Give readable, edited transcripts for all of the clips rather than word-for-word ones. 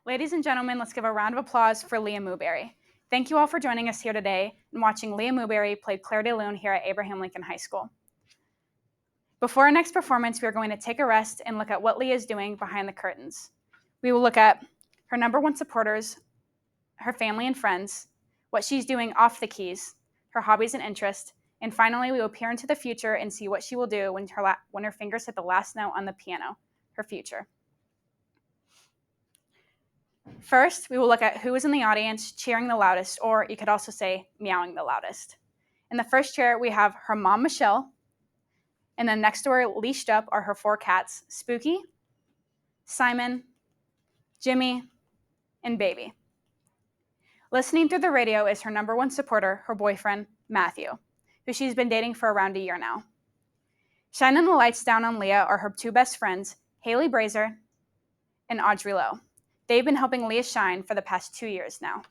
Ladies and gentlemen, let's give a round of applause for Liya Mewberry. Thank you all for joining us here today and watching Liya Mewberry play Claire de Lune here at Abraham Lincoln High School. Before our next performance, we are going to take a rest and look at what Liya is doing behind the curtains. We will look at her number one supporters, her family and friends, what she's doing off the keys, her hobbies and interests, and finally, we will peer into the future and see what she will do when her fingers hit the last note on the piano, her future. First, we will look at who is in the audience cheering the loudest, or you could also say meowing the loudest. In the first chair, we have her mom, Michelle, and then next to her, leashed up, are her 4 cats, Spooky, Simon, Jimmy, and Baby. Listening through the radio is her number one supporter, her boyfriend, Matthew, who she's been dating for around a year now. Shining the lights down on Liya are her 2 best friends, Haley Brazer and Audrey Lowe. They've been helping Liya shine for the past 2 years now.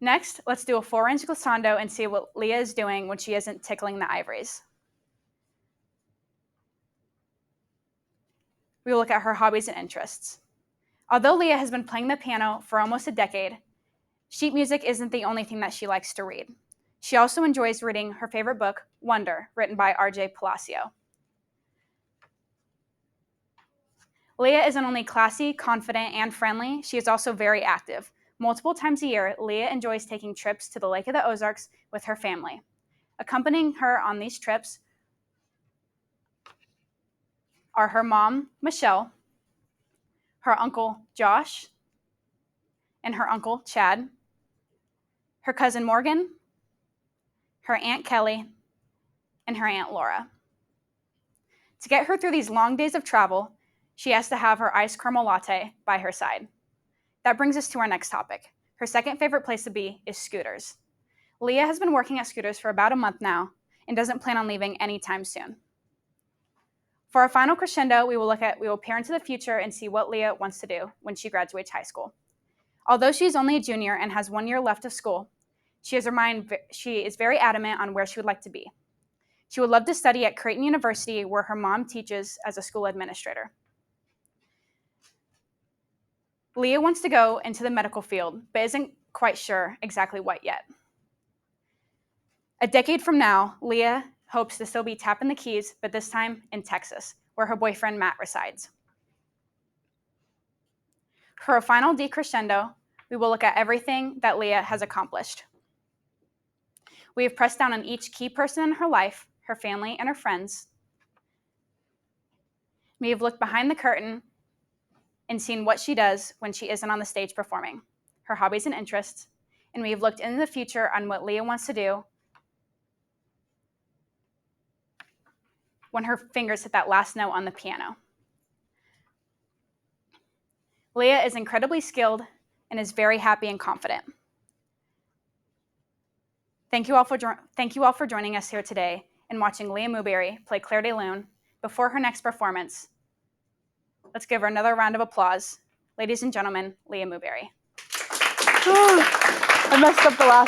Next, let's do a 4-inch glissando and see what Liya is doing when she isn't tickling the ivories. We will look at her hobbies and interests. Although Liya has been playing the piano for almost a decade, sheet music isn't the only thing that she likes to read. She also enjoys reading her favorite book, Wonder, written by R.J. Palacio. Liya isn't only classy, confident, and friendly, she is also very active. Multiple times a year, Liya enjoys taking trips to the Lake of the Ozarks with her family. Accompanying her on these trips are her mom, Michelle, her uncle, Josh, and her uncle, Chad, her cousin, Morgan, her Aunt Kelly, and her Aunt Laura. To get her through these long days of travel, she has to have her iced caramel latte by her side. That brings us to our next topic. Her second favorite place to be is Scooters. Liya has been working at Scooters for about a month now and doesn't plan on leaving anytime soon. For our final crescendo, we will peer into the future and see what Liya wants to do when she graduates high school. Although she is only a junior and has 1 year left of school, she is very adamant on where she would like to be. She would love to study at Creighton University, where her mom teaches as a school administrator. Liya wants to go into the medical field, but isn't quite sure exactly what yet. A decade from now, Liya hopes to still be tapping the keys, but this time in Texas, where her boyfriend Matt resides. For a final decrescendo, we will look at everything that Liya has accomplished. We have pressed down on each key person in her life, her family, and her friends. We have looked behind the curtain and seen what she does when she isn't on the stage performing, her hobbies and interests, and we have looked into the future on what Liya wants to do when her fingers hit that last note on the piano. Liya is incredibly skilled and is very happy and confident. Thank you all for joining us here today and watching Liya Mewberry play Claire de Lune before her next performance. Let's give her another round of applause. Ladies and gentlemen, Liya Mewberry. I messed up the last